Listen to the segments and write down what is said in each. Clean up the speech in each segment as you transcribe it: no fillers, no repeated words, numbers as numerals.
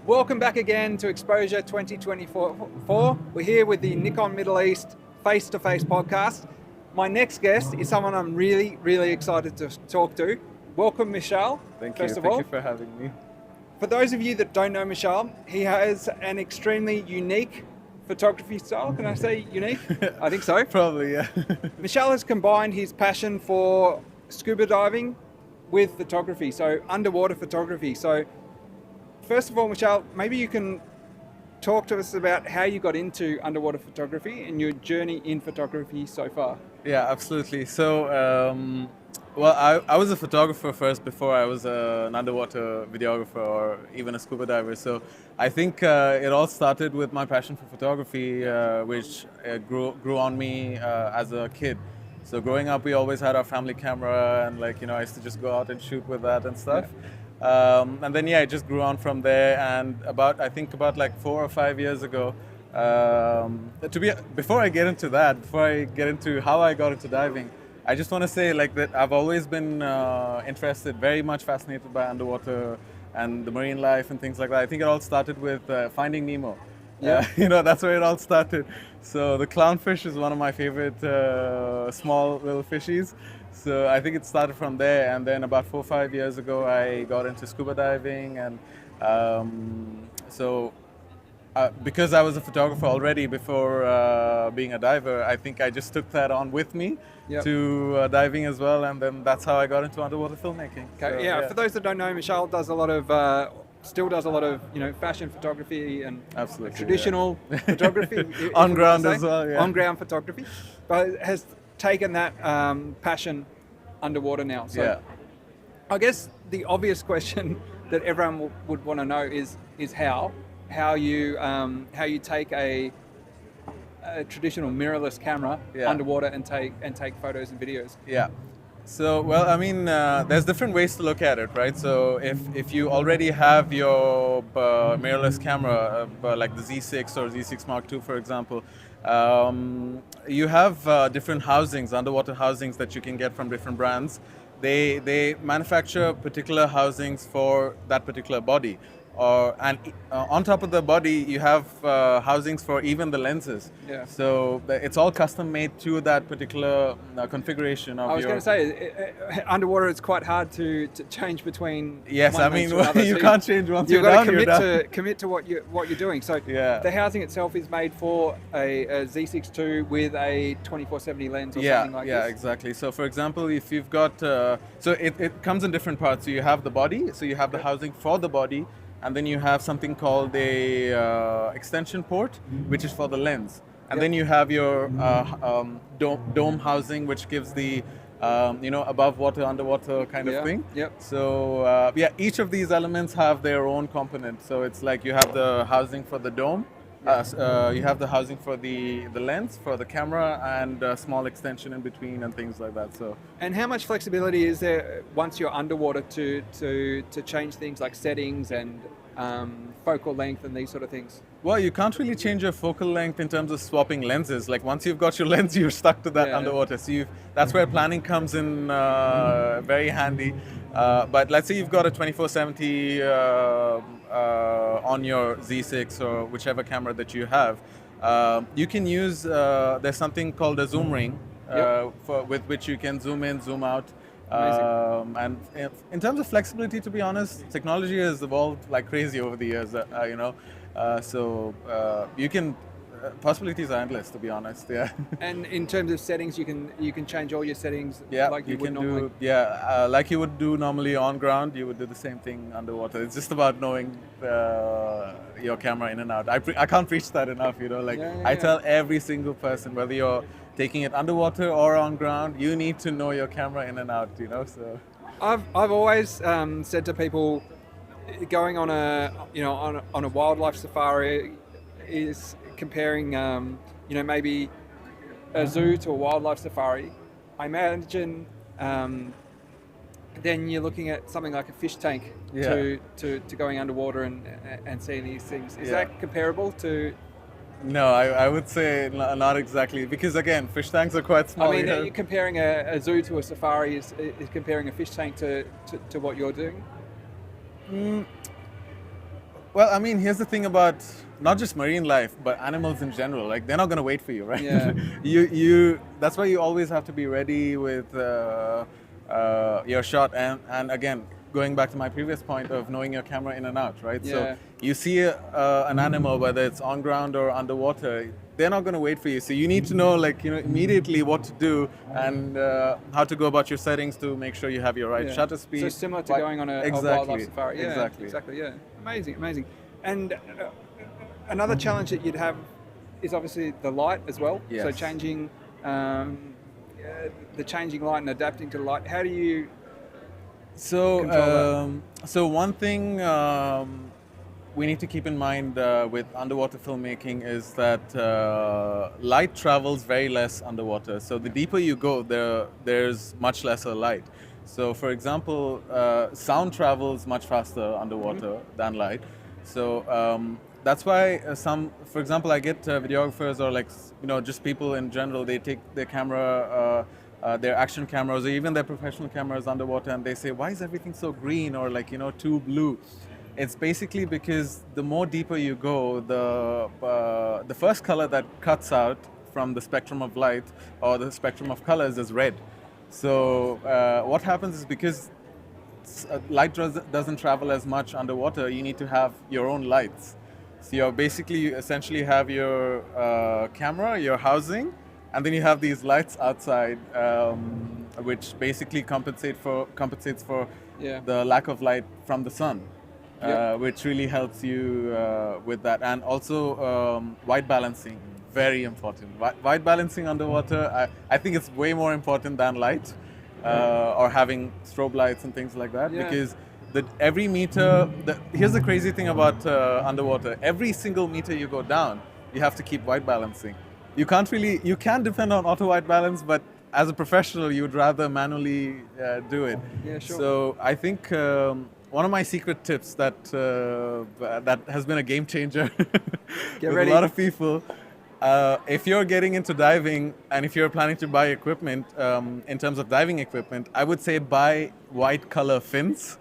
Welcome back again to Xposure 2024. We're here with the Nikon Middle East face-to-face podcast. My next guest is someone I'm really, really excited to talk to. Welcome, Michelle. Thank you. Thank you for having me. For those of you that don't know Michelle, he has an extremely unique photography style. Can I say unique? I think so. Probably, yeah. Michelle has combined his passion for scuba diving with photography, so underwater photography. So first of all, Michelle, maybe you can talk to us about how you got into underwater photography and your journey in photography so far. Yeah, absolutely. So, I was a photographer first before I was an underwater videographer or even a scuba diver. So I think it all started with my passion for photography, which grew on me as a kid. So growing up, we always had our family camera, and I used to just go out and shoot with that and stuff. Yeah. And then it just grew on from there. And about 4 or 5 years ago, before I get into how I got into diving, I just want to say that I've always been interested, very much fascinated by underwater and the marine life and things like that. I think it all started with Finding Nemo. Yeah. That's where it all started. So the clownfish is one of my favorite small little fishies. So I think it started from there. And then about 4 or 5 years ago, I got into scuba diving. And because I was a photographer already before being a diver, I think I just took that on with me to diving as well. And then that's how I got into underwater filmmaking. Okay. So, for those that don't know, Michelle does a lot of still does a lot of fashion photography and traditional photography on ground as well, on ground photography, but has taken that passion underwater now. So I guess the obvious question that everyone would want to know is how you take a traditional mirrorless camera underwater and take photos and videos. Yeah. So, there's different ways to look at it, right? So if you already have your mirrorless camera, like the Z6 or Z6 Mark II, for example, you have different housings, underwater housings that you can get from different brands. They manufacture particular housings for that particular body. And on top of the body, you have housings for even the lenses. Yeah. So it's all custom made to that particular configuration of. I was going to say, underwater it's quite hard to change between. Yes, you can't change once you're down. You've got to commit to what you're doing. So the housing itself is made for a Z6 II with a 24-70 lens or something like this. Yeah, exactly. So for example, if you've got, it comes in different parts. So you have the body, so you have the housing for the body. And then you have something called a extension port, which is for the lens. And then you have your dome housing, which gives the above water, underwater kind of thing. Yep. So each of these elements have their own component. So it's like you have the housing for the dome, you have the housing for the lens, for the camera, and a small extension in between and things like that. So. And how much flexibility is there once you're underwater to change things like settings and focal length and these sort of things? Well, you can't really change your focal length in terms of swapping lenses. Like once you've got your lens, you're stuck to that underwater. So that's where planning comes in very handy. But let's say you've got a 24-70 on your Z6 or whichever camera that you have. You can use, there's something called a zoom ring with which you can zoom in, zoom out. And in terms of flexibility, to be honest, technology has evolved like crazy over the years, so you can, possibilities are endless, to be honest. Yeah. And in terms of settings, you can change all your settings like you would normally. Like you would do normally on ground, you would do the same thing underwater. It's just about knowing your camera in and out. I can't preach that enough, I tell every single person, whether you're taking it underwater or on ground, you need to know your camera in and out, so. I've always said to people, going on a wildlife safari is comparing maybe a zoo to a wildlife safari. I imagine then you're looking at something like a fish tank to going underwater and seeing these things. Is that comparable to? No, I would say not exactly, because again, fish tanks are quite small. I mean, comparing a zoo to a safari is comparing a fish tank to what you're doing? Well, I mean, here's the thing about not just marine life, but animals in general. Like, they're not going to wait for you, right? Yeah. That's why you always have to be ready with your shot. And again, going back to my previous point of knowing your camera in and out, right? Yeah. So you see an animal, whether it's on ground or underwater, they're not going to wait for you. So you need to know, like, immediately what to do and how to go about your settings to make sure you have your right shutter speed. So similar to going on a wildlife safari. Yeah, exactly. Yeah, amazing. And another challenge that you'd have is obviously the light as well. Yes. So changing the changing light and adapting to the light. How do you control that? So one thing we need to keep in mind with underwater filmmaking is that light travels very less underwater. So the deeper you go, there's much lesser light. So for example, sound travels much faster underwater than light. So that's why for example, I get videographers or like, just people in general, they take their camera, their action cameras or even their professional cameras underwater and they say, why is everything so green or like, too blue? It's basically because the more deeper you go, the first color that cuts out from the spectrum of light or the spectrum of colors is red. So what happens is because light doesn't travel as much underwater, you need to have your own lights. So you essentially have your camera, your housing, and then you have these lights outside, which basically compensates for the lack of light from the sun. Which really helps you with that. And also white balancing, very important. White balancing underwater, I think it's way more important than light or having strobe lights and things like that, because every meter, here's the crazy thing about underwater, every single meter you go down, you have to keep white balancing. You can depend on auto white balance, but as a professional, you would rather manually do it. Yeah, sure. So I think one of my secret tips that has been a game changer with a lot of people, if you're getting into diving and if you're planning to buy equipment, in terms of diving equipment, I would say buy white color fins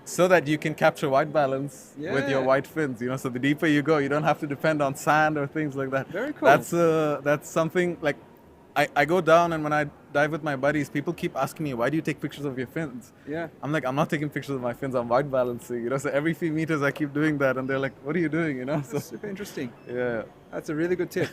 so that you can capture white balance with your white fins. So the deeper you go, you don't have to depend on sand or things like that. Very cool. That's something like I go down, and when I dive with my buddies, people keep asking me, why do you take pictures of your fins? Yeah. I'm like, I'm not taking pictures of my fins, I'm white balancing, So every few meters I keep doing that, and they're like, what are you doing, That's super interesting. Yeah. That's a really good tip.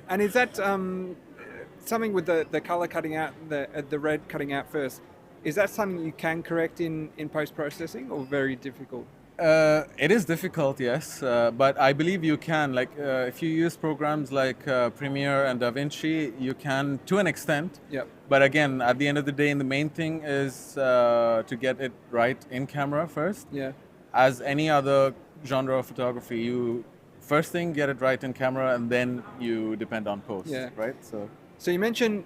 And is that something with the color cutting out, the red cutting out first, is that something you can correct in post-processing or very difficult? It is difficult, yes, but I believe you can. Like, if you use programs like Premiere and DaVinci, you can to an extent. Yep. But again, at the end of the day, the main thing is to get it right in camera first. Yeah. As any other genre of photography, you first thing get it right in camera, and then you depend on post. Yeah. Right. So you mentioned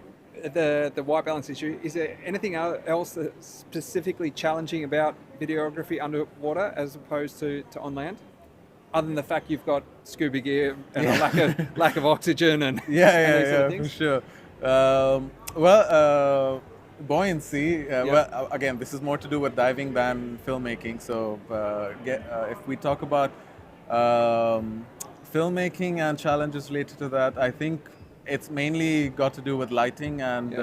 the white balance issue. Is there anything else that's specifically challenging about videography underwater as opposed to on land, other than the fact you've got scuba gear and a lack of oxygen and for sure. Buoyancy. Well, again, this is more to do with diving than filmmaking. So if we talk about filmmaking and challenges related to that, I think it's mainly got to do with lighting and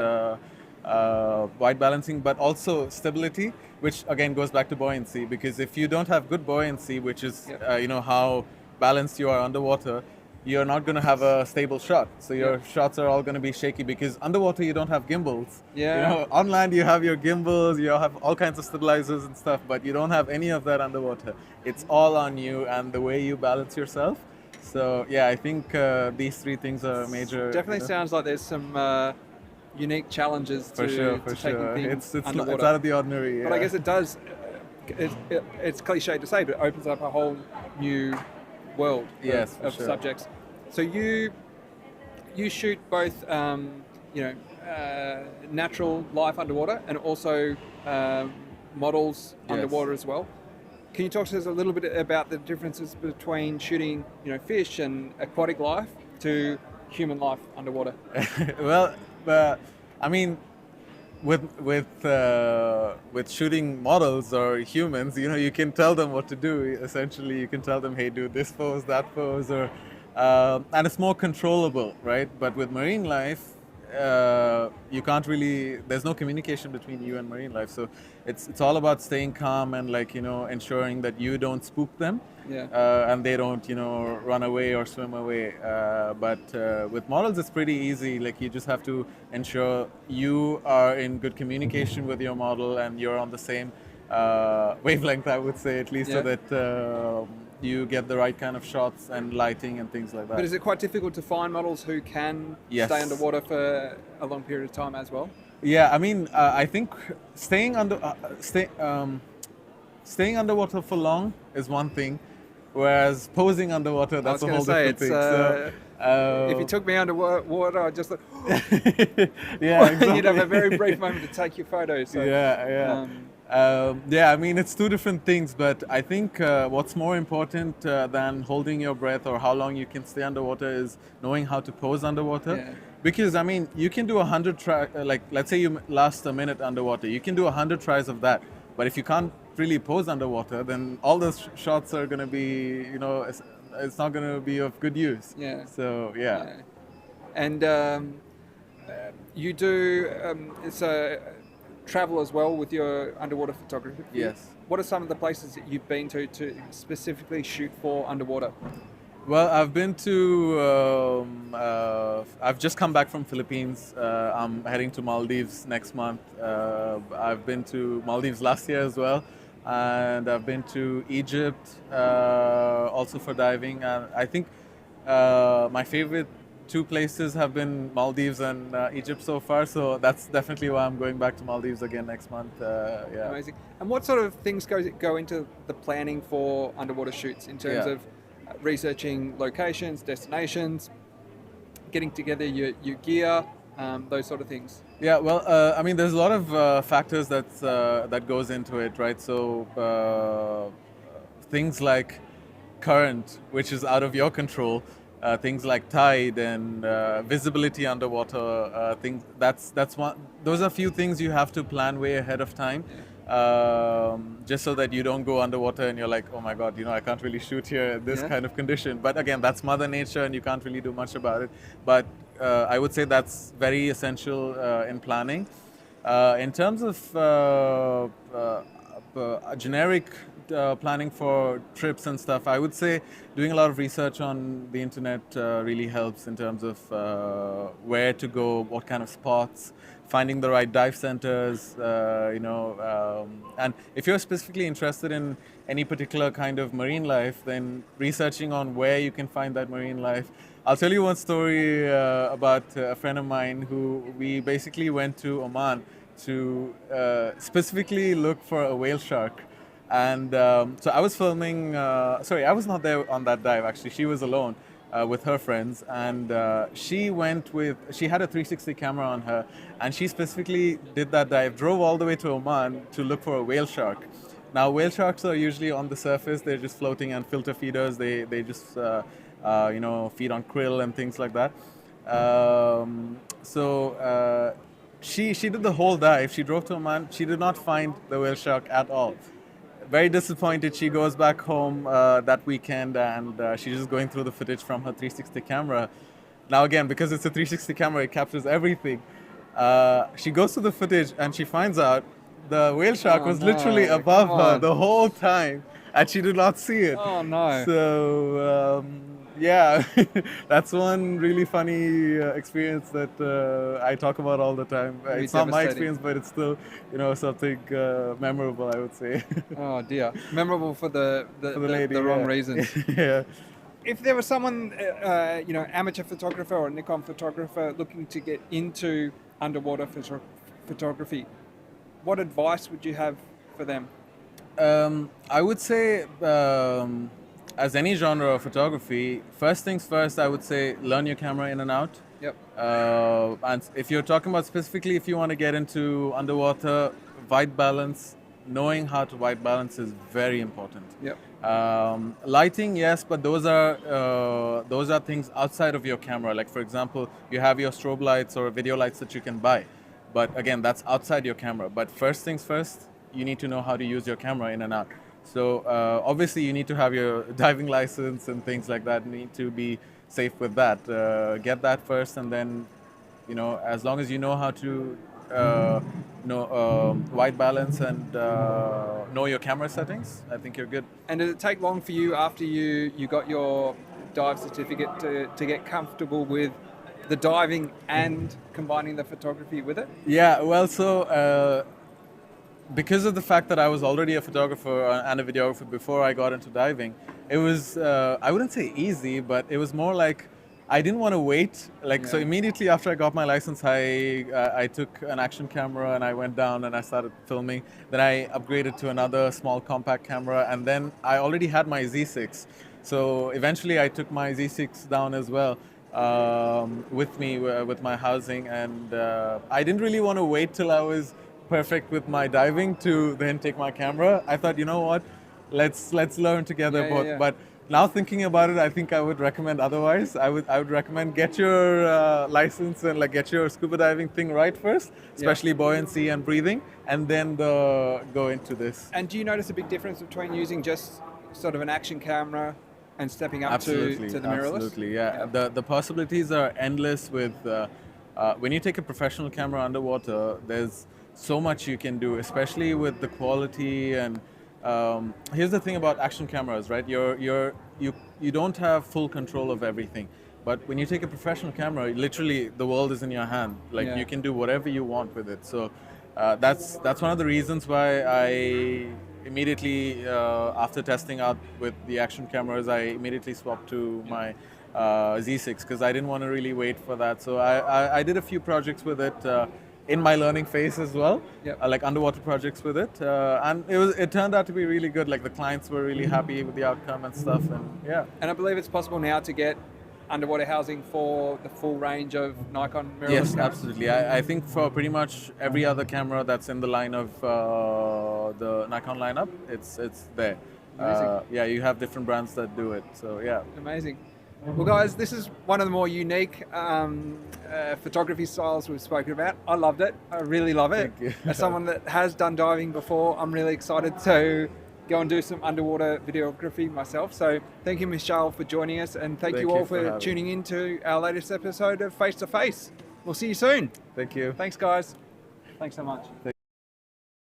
white balancing, but also stability, which again goes back to buoyancy, because if you don't have good buoyancy, which is how balanced you are underwater, you're not going to have a stable shot. So your shots are all going to be shaky, because underwater you don't have gimbals. On land you have your gimbals, you have all kinds of stabilizers and stuff, but you don't have any of that underwater. It's all on you and the way you balance yourself. So I think these three things are major. Definitely sounds like there's some unique challenges to taking things underwater. It's out of the ordinary. But I guess it does. It's cliche to say, but it opens up a whole new world of subjects. So you shoot both, natural life underwater and also models underwater as well. Can you talk to us a little bit about the differences between shooting, fish and aquatic life to human life underwater? Well, I mean, with shooting models or humans, you can tell them what to do. Essentially, you can tell them, hey, do this pose, that pose, or and it's more controllable, right? But with marine life, you can't really. There's no communication between you and marine life, so it's all about staying calm and ensuring that you don't spook them, and they don't run away or swim away. But with models, it's pretty easy. Like you just have to ensure you are in good communication with your model and you're on the same wavelength, I would say, at least, so that you get the right kind of shots and lighting and things like that. But is it quite difficult to find models who can stay underwater for a long period of time as well? Yeah, I mean, I think staying underwater for long is one thing, whereas posing underwater, that's a whole different thing. If you took me underwater, I'd just yeah, exactly. You'd have a very brief moment to take your photos. So, I mean, it's two different things, but I think what's more important than holding your breath or how long you can stay underwater is knowing how to pose underwater. Yeah. Because, I mean, you can do 100 tries, like let's say you last a minute underwater, you can do 100 tries of that. But if you can't really pose underwater, then all those shots are going to be, it's not going to be of good use. Yeah. So, yeah. And you do travel as well with your underwater photography? Yes. What are some of the places that you've been to specifically shoot for underwater? Well, I've been to, I've just come back from Philippines. I'm heading to Maldives next month. I've been to Maldives last year as well. And I've been to Egypt also for diving. And I think my favorite two places have been Maldives and Egypt so far. So that's definitely why I'm going back to Maldives again next month. Yeah. Amazing. And what sort of things go into the planning for underwater shoots in terms of researching locations, destinations, getting together your gear, those sort of things? Yeah, well, I mean, there's a lot of factors that goes into it, right? So things like current, which is out of your control, things like tide and visibility underwater, things that's one. Those are a few things you have to plan way ahead of time. Just so that you don't go underwater and you're like, oh my God, I can't really shoot here in this kind of condition. But again, that's Mother Nature and you can't really do much about it. But I would say that's very essential in planning. In terms of generic planning for trips and stuff, I would say doing a lot of research on the internet really helps in terms of where to go, what kind of spots, finding the right dive centers, and if you're specifically interested in any particular kind of marine life, then researching on where you can find that marine life. I'll tell you one story about a friend of mine who we basically went to Oman to specifically look for a whale shark. And so I was filming, I was not there on that dive actually, she was alone. With her friends, and she had a 360 camera on her, and she specifically did that dive, drove all the way to Oman to look for a whale shark. Now, whale sharks are usually on the surface, they're just floating and filter feeders, they just feed on krill and things like that. She did the whole dive, she drove to Oman, she did not find the whale shark at all. Very disappointed. She goes back home that weekend and she's just going through the footage from her 360 camera. Now again, because it's a 360 camera, it captures everything. She goes to the footage and she finds out the whale shark was literally above her the whole time and she did not see it. Oh no. So yeah, that's one really funny experience that I talk about all the time. It's not my experience, but it's still, something memorable, I would say. Oh dear, memorable for the lady, the wrong reasons. Yeah. If there was someone, amateur photographer or Nikon photographer looking to get into underwater photography, what advice would you have for them? I would say, as any genre of photography, first things first, I would say learn your camera in and out. Yep. And if you're talking about specifically if you want to get into underwater, white balance, knowing how to white balance is very important. Yep. Lighting, yes, but those are things outside of your camera. Like for example, you have your strobe lights or video lights that you can buy. But again, that's outside your camera. But first things first, you need to know how to use your camera in and out. So obviously you need to have your diving license and things like that. You need to be safe with that. Get that first, and then, as long as you know how to white balance and know your camera settings, I think you're good. And did it take long for you after you got your dive certificate to get comfortable with the diving and combining the photography with it? Yeah, well, so because of the fact that I was already a photographer and a videographer before I got into diving, it was, I wouldn't say easy, but it was more like I didn't want to wait. So immediately after I got my license, I took an action camera and I went down and I started filming. Then I upgraded to another small compact camera, and then I already had my Z6. So eventually I took my Z6 down as well with me, with my housing, and I didn't really want to wait till I was perfect with my diving to then take my camera. I thought, you know what, let's learn together. But now thinking about it, I think I would recommend otherwise. I would recommend get your license and get your scuba diving thing right first, especially buoyancy and breathing, and then go into this. And do you notice a big difference between using just sort of an action camera and stepping up to the mirrorless? Absolutely, yeah. The possibilities are endless with when you take a professional camera underwater. There's so much you can do, especially with the quality. And here's the thing about action cameras, right? You don't have full control of everything. But when you take a professional camera, literally the world is in your hand. You can do whatever you want with it. So that's one of the reasons why I immediately, after testing out with the action cameras, I immediately swapped to my Z6 because I didn't want to really wait for that. So I did a few projects with it in my learning phase as well, like underwater projects with it, and it turned out to be really good. The clients were really happy with the outcome and stuff, and And I believe it's possible now to get underwater housing for the full range of Nikon mirrorless Yes, cameras. absolutely. I think for pretty much every other camera that's in the line of the Nikon lineup, it's there. Amazing. You have different brands that do it. So yeah. Amazing. Well, guys, this is one of the more unique photography styles we've spoken about. I loved it. I really love it. Thank you. As someone that has done diving before, I'm really excited to go and do some underwater videography myself. So thank you, Michelle, for joining us, and thank you all for tuning in to our latest episode of Face to Face. We'll see you soon. Thank you. Thanks, guys. Thanks so much.